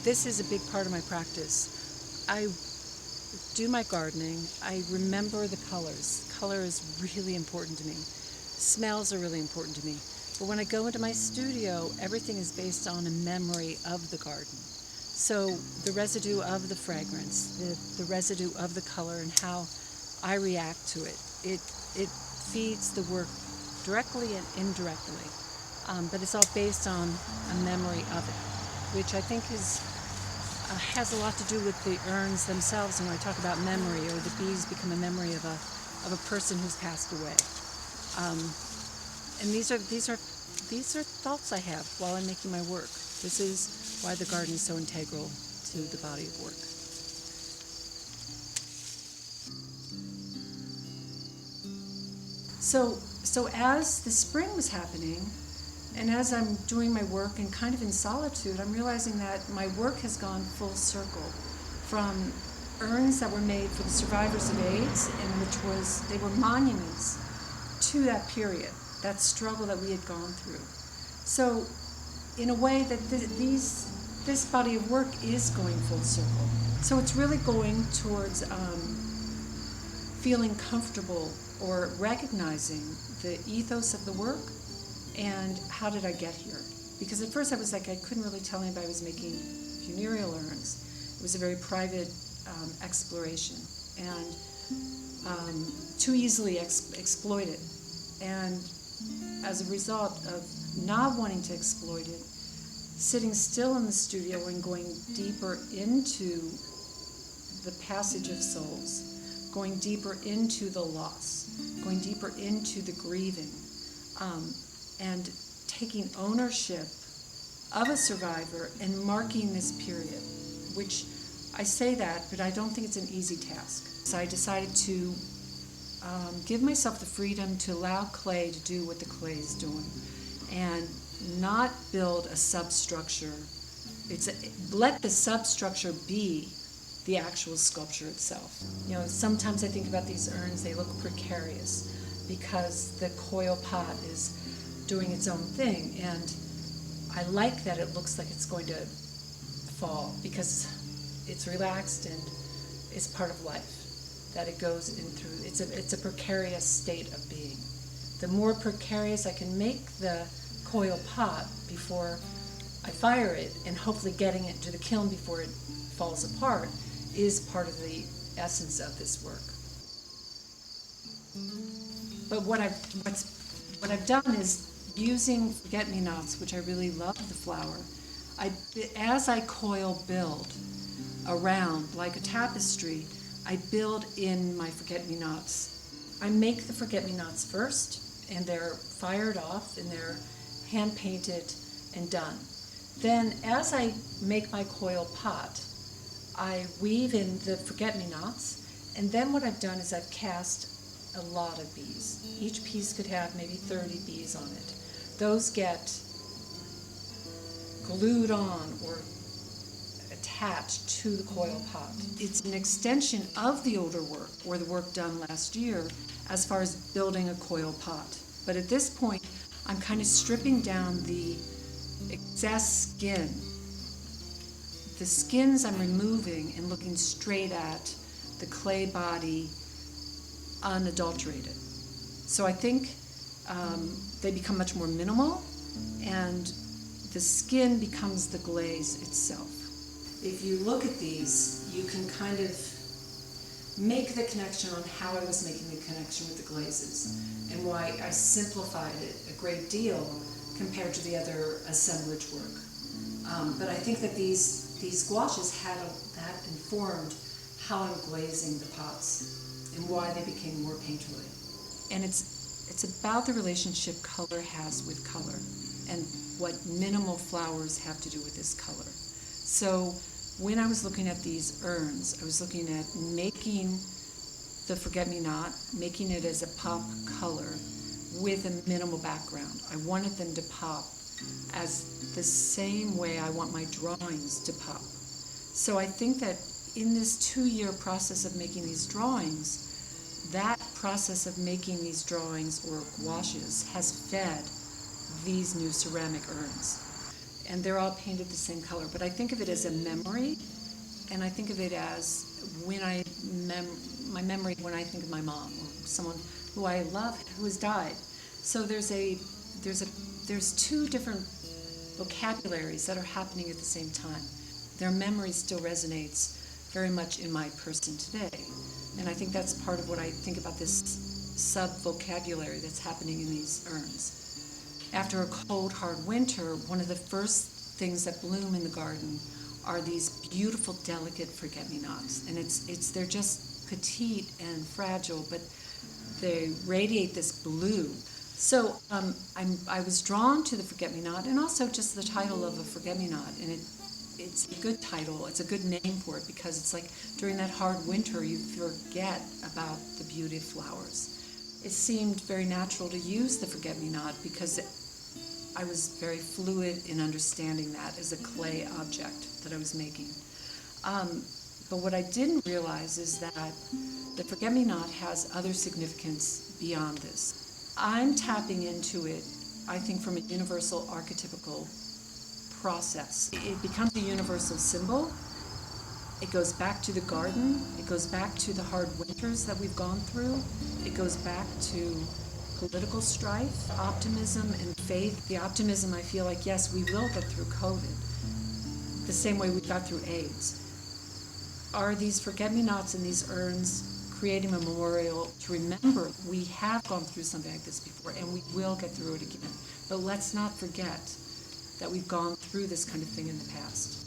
this is a big part of my practice. I do my gardening. I remember the colors. Color is really important to me. Smells are really important to me. But when I go into my studio, everything is based on a memory of the garden. So the residue of the fragrance, the residue of the color, and how I react to it, it feeds the work directly and indirectly. But it's all based on a memory of it, which I think has a lot to do with the urns themselves. When I talk about memory, or the bees become a memory of a person who's passed away. And these are thoughts I have while I'm making my work. This is why the garden is so integral to the body of work. So as the spring was happening, and as I'm doing my work and kind of in solitude, I'm realizing that my work has gone full circle from urns that were made for the survivors of AIDS, and they were monuments to that period, that struggle that we had gone through. So in a way that this body of work is going full circle. So it's really going towards feeling comfortable or recognizing the ethos of the work and how did I get here. Because at first I was like, I couldn't really tell anybody I was making funereal urns. It was a very private exploration and too easily exploited. And as a result of not wanting to exploit it, sitting still in the studio and going deeper into the passage of souls, going deeper into the loss, going deeper into the grieving, and taking ownership of a survivor and marking this period, which I say that, but I don't think it's an easy task. So I decided to give myself the freedom to allow clay to do what the clay is doing and not build a substructure. Let the substructure be the actual sculpture itself. You know, sometimes I think about these urns, they look precarious because the coil pot is doing its own thing, and I like that it looks like it's going to fall because it's relaxed and it's part of life, that it goes in through. It's a precarious state of being. The more precarious I can make the coil pot before I fire it, and hopefully getting it to the kiln before it falls apart, is part of the essence of this work. But what I've done is, using forget-me-nots, which I really love the flower, as I coil build around like a tapestry, I build in my forget-me-nots. I make the forget-me-nots first, and they're fired off, and they're hand-painted and done. Then, as I make my coil pot, I weave in the forget-me-nots, and then what I've done is I've cast a lot of bees. Each piece could have maybe 30 bees on it. Those get glued on or attached to the coil pot. It's an extension of the older work, or the work done last year, as far as building a coil pot. But at this point, I'm kind of stripping down the excess skin. The skins I'm removing and looking straight at the clay body unadulterated. So I think they become much more minimal, and the skin becomes the glaze itself. If you look at these, you can kind of make the connection on how I was making the connection with the glazes and why I simplified it a great deal compared to the other assemblage work. But I think that these gouaches that informed how I'm glazing the pots and why they became more painterly. And it's about the relationship color has with color and what minimal flowers have to do with this color. So when I was looking at these urns, I was looking at making the forget-me-not, making it as a pop color with a minimal background. I wanted them to pop as the same way I want my drawings to pop. So I think that in this 2-year process of making these drawings, that process of making these drawings or gouaches has fed these new ceramic urns. and they're all painted the same color. But I think of it as a memory, and I think of it as when my memory when I think of my mom or someone who I love who has died. So there's two different vocabularies that are happening at the same time. Their memory still resonates very much in my person today. And I think that's part of what I think about this sub-vocabulary that's happening in these urns. After a cold, hard winter, one of the first things that bloom in the garden are these beautiful, delicate forget-me-nots. And they're just petite and fragile, but they radiate this blue. So I was drawn to the forget-me-not, and also just the title of a forget-me-not. And it's a good title. It's a good name for it, because it's like during that hard winter, you forget about the beauty of flowers. It seemed very natural to use the forget-me-not because I was very fluid in understanding that as a clay object that I was making. But what I didn't realize is that the forget-me-not has other significance beyond this. I'm tapping into it, I think, from a universal archetypical process. It becomes a universal symbol. It goes back to the garden. It goes back to the hard winters that we've gone through. It goes back to political strife, optimism, and faith. The optimism, I feel like, yes, we will get through COVID, the same way we got through AIDS. Are these forget-me-nots and these urns creating a memorial to remember we have gone through something like this before and we will get through it again? But let's not forget that we've gone through this kind of thing in the past.